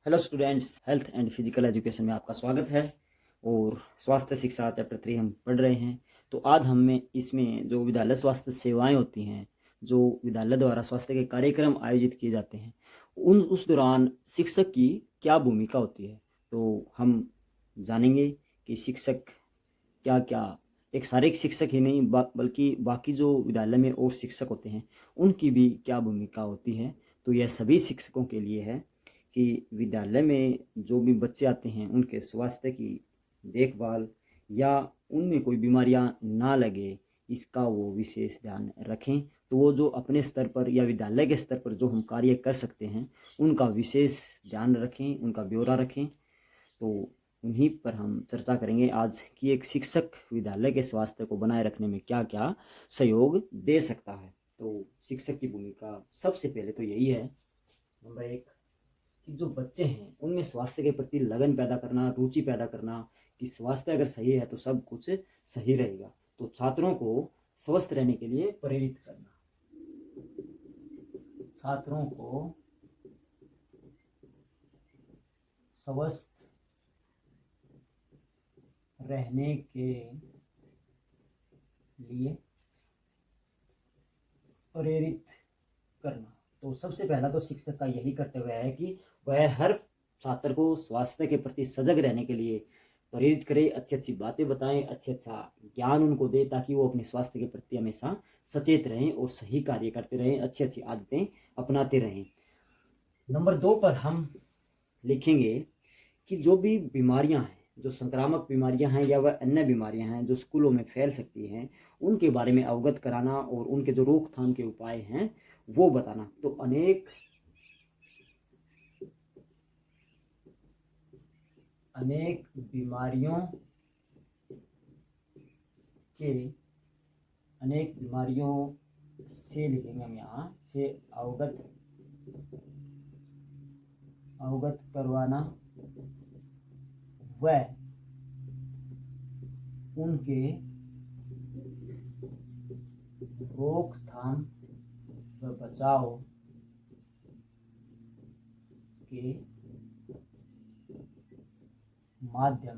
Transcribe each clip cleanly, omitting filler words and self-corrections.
Hello students, health and physical education में आपका स्वागत है। और स्वास्थ्य शिक्षा चैप्टर 3 हम पढ़ रहे हैं। तो आज हमें इसमें जो विद्यालय स्वास्थ्य सेवाएं होती हैं, जो विद्यालय द्वारा स्वास्थ्य के कार्यक्रम आयोजित किए जाते हैं, उस दौरान शिक्षक की क्या भूमिका होती है, तो हम जानेंगे कि शिक्षक क्या क्या, एक शारीरिक शिक्षक ही नहीं बल्कि बाकी जो विद्यालय में और शिक्षक होते हैं उनकी भी क्या भूमिका होती है। तो यह सभी शिक्षकों के लिए है कि विद्यालय में जो भी बच्चे आते हैं उनके स्वास्थ्य की देखभाल या उनमें कोई बीमारियां ना लगे, इसका वो विशेष ध्यान रखें। तो वो जो अपने स्तर पर या विद्यालय के स्तर पर जो हम कार्य कर सकते हैं उनका विशेष ध्यान रखें, उनका ब्यौरा रखें। तो उन्हीं पर हम चर्चा करेंगे आज कि एक शिक्षक विद्यालय के स्वास्थ्य को बनाए रखने में क्या क्या सहयोग दे सकता है। तो शिक्षक की भूमिका सबसे पहले तो यही है, नंबर एक, कि जो बच्चे हैं उनमें स्वास्थ्य के प्रति लगन पैदा करना, रुचि पैदा करना, कि स्वास्थ्य अगर सही है तो सब कुछ सही रहेगा। तो छात्रों को स्वस्थ रहने के लिए प्रेरित करना, छात्रों को स्वस्थ रहने के लिए प्रेरित करना। तो सबसे पहला तो शिक्षक का यही कर्तव्य है कि वह हर छात्र को स्वास्थ्य के प्रति सजग रहने के लिए प्रेरित करे, अच्छी अच्छी बातें बताएं, अच्छा ज्ञान उनको दे, ताकि वो अपने स्वास्थ्य के प्रति हमेशा सचेत रहें और सही कार्य करते रहें, अच्छी अच्छी आदतें अपनाते रहें। नंबर 2 पर हम लिखेंगे कि जो भी बीमारियां हैं, जो संक्रामक बीमारियां हैं या वह अन्य बीमारियां हैं जो स्कूलों में फैल सकती हैं, उनके बारे में अवगत कराना और उनके जो रोकथाम के उपाय हैं वो बताना। तो अनेक बीमारियों के अनेक बीमारियों से लिखेंगे हम यहाँ से अवगत करवाना व उनके रोकथाम व बचाव के माध्यम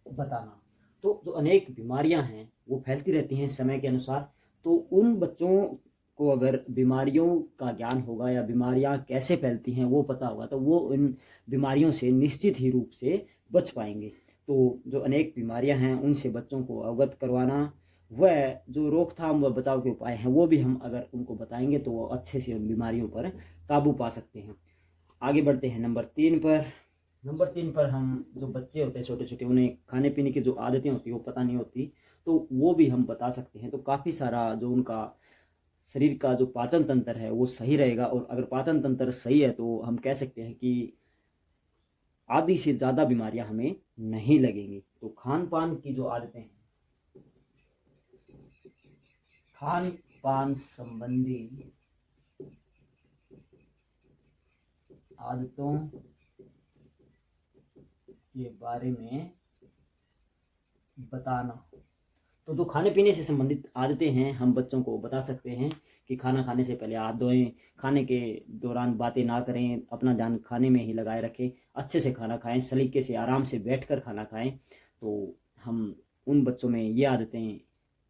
बताना। तो जो अनेक बीमारियां हैं वो फैलती रहती हैं समय के अनुसार। तो उन बच्चों को अगर बीमारियों का ज्ञान होगा या बीमारियां कैसे फैलती हैं वो पता होगा, तो वो इन बीमारियों से निश्चित ही रूप से बच पाएंगे। तो जो अनेक बीमारियां हैं उनसे बच्चों को अवगत करवाना, वह जो रोकथाम व बचाव के उपाय हैं वो भी हम अगर उनको बताएंगे तो वो अच्छे से उन बीमारियों पर काबू पा सकते हैं। आगे बढ़ते हैं नंबर 3 पर हम जो बच्चे होते हैं छोटे छोटे, उन्हें खाने पीने की जो आदतें होती है वो पता नहीं होती, तो वो भी हम बता सकते हैं। तो काफ़ी सारा जो उनका शरीर का जो पाचन तंत्र है वो सही रहेगा, और अगर पाचन तंत्र सही है तो हम कह सकते हैं कि आधी से ज़्यादा बीमारियां हमें नहीं लगेंगी। तो खान पान की जो आदतें हैं, खान पान संबंधी आदतों के बारे में बताना। तो जो खाने पीने से संबंधित आदतें हैं हम बच्चों को बता सकते हैं कि खाना खाने से पहले हाथ धोएं, खाने के दौरान बातें ना करें, अपना ध्यान खाने में ही लगाए रखें, अच्छे से खाना खाएं, सलीके से आराम से बैठकर खाना खाएं। तो हम उन बच्चों में ये आदतें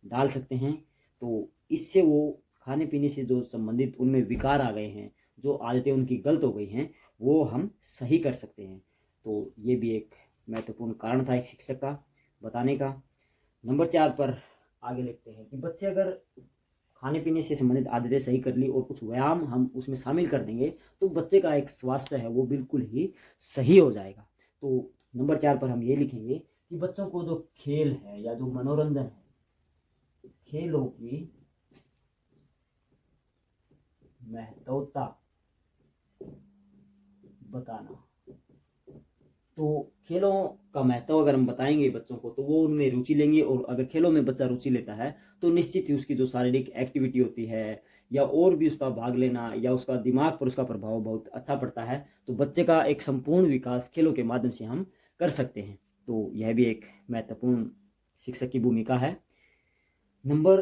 डाल सकते हैं। तो इससे वो खाने पीने से जो संबंधित उनमें विकार आ गए हैं, जो आदतें उनकी गलत हो गई हैं, वो हम सही कर सकते हैं। तो ये भी एक महत्वपूर्ण कारण था एक शिक्षक का बताने का। नंबर 4 पर आगे लिखते हैं कि बच्चे अगर खाने पीने से संबंधित आदतें सही कर ली और कुछ व्यायाम हम उसमें शामिल कर देंगे तो बच्चे का एक स्वास्थ्य है वो बिल्कुल ही सही हो जाएगा। तो नंबर 4 पर हम ये लिखेंगे कि बच्चों को जो खेल है या जो मनोरंजन है, खेलों की महत्वता बताना। तो खेलों का महत्व अगर हम बताएंगे बच्चों को तो वो उनमें रुचि लेंगे, और अगर खेलों में बच्चा रुचि लेता है तो निश्चित ही उसकी जो शारीरिक एक्टिविटी होती है या और भी उसका भाग लेना या उसका दिमाग पर उसका प्रभाव बहुत अच्छा पड़ता है। तो बच्चे का एक संपूर्ण विकास खेलों के माध्यम से हम कर सकते हैं। तो यह भी एक महत्वपूर्ण शिक्षक की भूमिका है। नंबर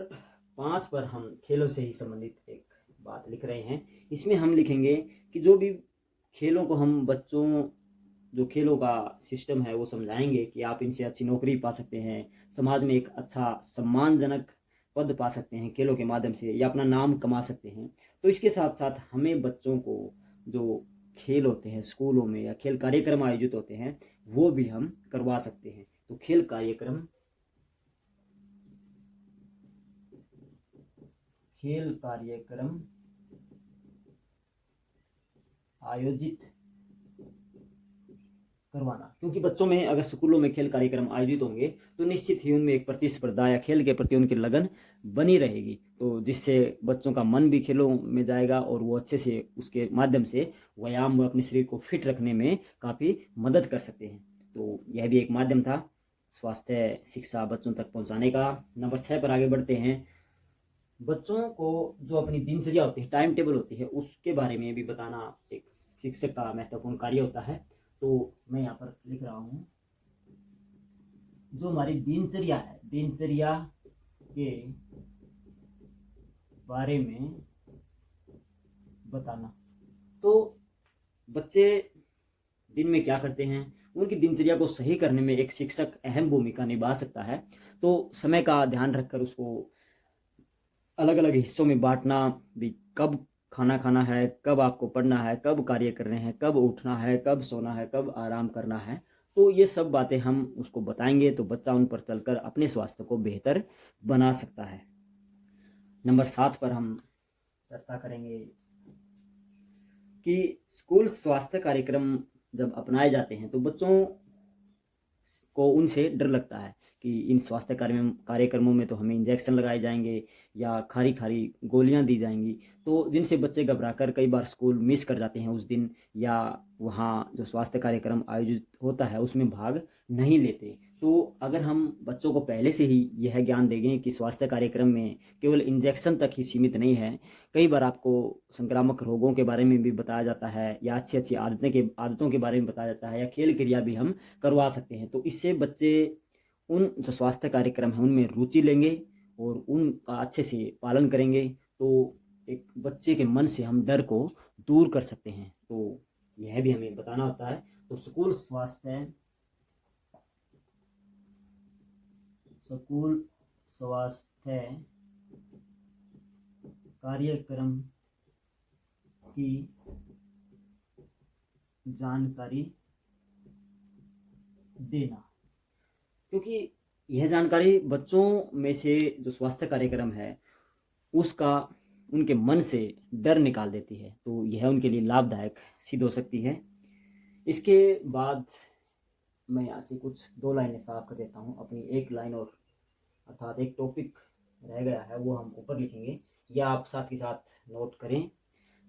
5 पर हम खेलों से ही संबंधित एक बात लिख रहे हैं। इसमें हम लिखेंगे कि जो भी खेलों को हम बच्चों, जो खेलों का सिस्टम है वो समझाएंगे कि आप इनसे अच्छी नौकरी पा सकते हैं, समाज में एक अच्छा सम्मानजनक पद पा सकते हैं खेलों के माध्यम से, या अपना नाम कमा सकते हैं। तो इसके साथ साथ हमें बच्चों को जो खेल होते हैं स्कूलों में या खेल कार्यक्रम आयोजित होते हैं वो भी हम करवा सकते हैं। तो खेल कार्यक्रम आयोजित करवाना, क्योंकि बच्चों में अगर स्कूलों में खेल कार्यक्रम आयोजित होंगे तो निश्चित ही उनमें एक प्रतिस्पर्धा या खेल के प्रति उनकी लगन बनी रहेगी, तो जिससे बच्चों का मन भी खेलों में जाएगा और वो अच्छे से उसके माध्यम से व्यायाम में अपने शरीर को फिट रखने में काफ़ी मदद कर सकते हैं। तो यह भी एक माध्यम था स्वास्थ्य शिक्षा बच्चों तक पहुंचाने का। नंबर 6 पर आगे बढ़ते हैं। बच्चों को जो अपनी दिनचर्या होती है, टाइम टेबल होती है, उसके बारे में भी बताना एक शिक्षक का महत्वपूर्ण कार्य होता है। तो मैं यहाँ पर लिख रहा हूँ, जो हमारी दिनचर्या है, दिनचर्या के बारे में बताना। तो बच्चे दिन में क्या करते हैं, उनकी दिनचर्या को सही करने में एक शिक्षक अहम भूमिका निभा सकता है। तो समय का ध्यान रखकर उसको अलग अलग हिस्सों में बांटना भी, कब खाना खाना है, कब आपको पढ़ना है, कब कार्य करने हैं, कब उठना है, कब सोना है, कब आराम करना है। तो ये सब बातें हम उसको बताएंगे तो बच्चा उन पर चलकर अपने स्वास्थ्य को बेहतर बना सकता है। नंबर 7 पर हम चर्चा करेंगे कि स्कूल स्वास्थ्य कार्यक्रम जब अपनाए जाते हैं तो बच्चों को उनसे डर लगता है कि इन स्वास्थ्य कार्यक्रमों में तो हमें इंजेक्शन लगाए जाएंगे या खारी खारी गोलियां दी जाएंगी, तो जिनसे बच्चे घबराकर कई बार स्कूल मिस कर जाते हैं उस दिन, या वहाँ जो स्वास्थ्य कार्यक्रम आयोजित होता है उसमें भाग नहीं लेते। तो अगर हम बच्चों को पहले से ही यह ज्ञान देंगे कि स्वास्थ्य कार्यक्रम में केवल इंजेक्शन तक ही सीमित नहीं है, कई बार आपको संक्रामक रोगों के बारे में भी बताया जाता है, या अच्छी अच्छी आदतों के बारे में बताया जाता है, या खेल क्रिया भी हम करवा सकते हैं। तो इससे बच्चे उन जो स्वास्थ्य कार्यक्रम है उनमें रुचि लेंगे और उनका अच्छे से पालन करेंगे। तो एक बच्चे के मन से हम डर को दूर कर सकते हैं। तो यह भी हमें बताना होता है। तो स्कूल स्वास्थ्य कार्यक्रम की जानकारी देना, क्योंकि यह जानकारी बच्चों में से जो स्वास्थ्य कार्यक्रम है उसका उनके मन से डर निकाल देती है, तो यह उनके लिए लाभदायक सिद्ध हो सकती है। इसके बाद मैं यहाँ से कुछ 2 लाइनें साफ कर देता हूँ। अपनी एक लाइन और, अर्थात एक टॉपिक रह गया है वो हम ऊपर लिखेंगे, या आप साथ के साथ नोट करें।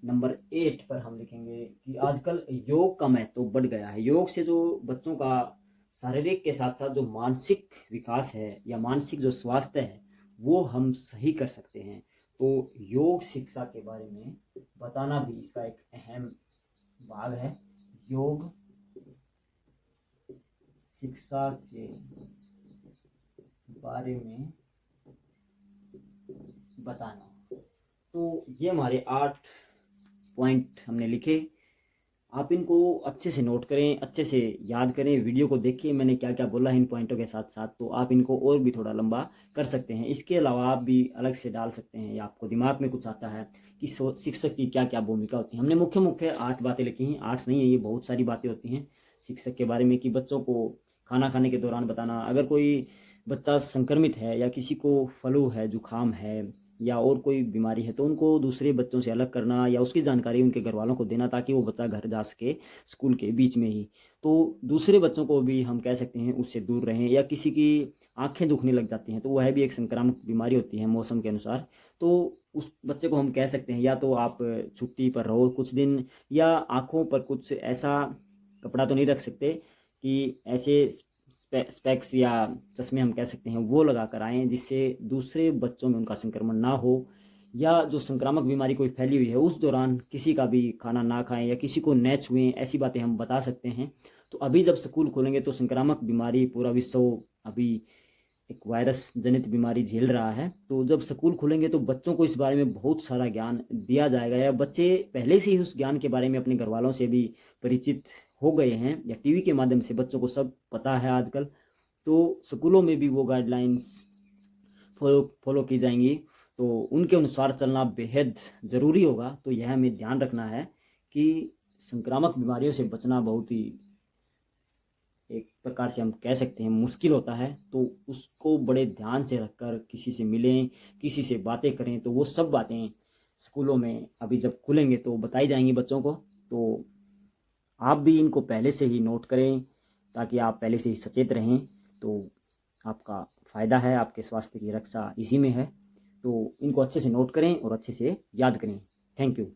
नंबर 8 पर हम लिखेंगे कि आजकल योग का महत्व बढ़ गया है। योग से जो बच्चों का शारीरिक के साथ साथ जो मानसिक विकास है या मानसिक जो स्वास्थ्य है वो हम सही कर सकते हैं। तो योग शिक्षा के बारे में बताना भी इसका एक अहम भाग है। योग शिक्षा के बारे में बताना। तो ये हमारे 8 पॉइंट हमने लिखे। आप इनको अच्छे से नोट करें, अच्छे से याद करें, वीडियो को देखिए मैंने क्या क्या बोला है इन पॉइंटों के साथ साथ, तो आप इनको और भी थोड़ा लंबा कर सकते हैं। इसके अलावा आप भी अलग से डाल सकते हैं, या आपको दिमाग में कुछ आता है कि शिक्षक की क्या क्या भूमिका होती है। हमने मुख्य मुख्य 8 बातें लिखी हैं, 8 नहीं है, ये बहुत सारी बातें होती हैं शिक्षक के बारे में, कि बच्चों को खाना खाने के दौरान बताना, अगर कोई बच्चा संक्रमित है या किसी को फ्लू है, जुकाम है या और कोई बीमारी है, तो उनको दूसरे बच्चों से अलग करना या उसकी जानकारी उनके घर वालों को देना, ताकि वो बच्चा घर जा सके स्कूल के बीच में ही। तो दूसरे बच्चों को भी हम कह सकते हैं उससे दूर रहें, या किसी की आंखें दुखने लग जाती हैं तो वह भी एक संक्रामक बीमारी होती है मौसम के अनुसार, तो उस बच्चे को हम कह सकते हैं या तो आप छुट्टी पर रहो कुछ दिन, या आँखों पर कुछ ऐसा कपड़ा तो नहीं रख सकते कि ऐसे स्पेक्स या चश्मे हम कह सकते हैं वो लगा कर आएँ, जिससे दूसरे बच्चों में उनका संक्रमण ना हो, या जो संक्रामक बीमारी कोई फैली हुई है उस दौरान किसी का भी खाना ना खाएं या किसी को न छुएं, ऐसी बातें हम बता सकते हैं। तो अभी जब स्कूल खोलेंगे तो संक्रामक बीमारी पूरा विश्व अभी एक वायरस जनित बीमारी झेल रहा है। तो जब स्कूल खुलेंगे तो बच्चों को इस बारे में बहुत सारा ज्ञान दिया जाएगा, या बच्चे पहले से ही उस ज्ञान के बारे में अपने घर वालों से भी परिचित हो गए हैं, या टीवी के माध्यम से बच्चों को सब पता है आजकल। तो स्कूलों में भी वो गाइडलाइंस फॉलो की जाएंगी, तो उनके अनुसार चलना बेहद ज़रूरी होगा। तो यह हमें ध्यान रखना है कि संक्रामक बीमारियों से बचना बहुत ही, एक प्रकार से हम कह सकते हैं, मुश्किल होता है। तो उसको बड़े ध्यान से रखकर किसी से मिलें, किसी से बातें करें, तो वो सब बातें स्कूलों में अभी जब खुलेंगे तो बताई जाएंगी बच्चों को। तो आप भी इनको पहले से ही नोट करें, ताकि आप पहले से ही सचेत रहें। तो आपका फ़ायदा है, आपके स्वास्थ्य की रक्षा इसी में है। तो इनको अच्छे से नोट करें और अच्छे से याद करें। Thank you.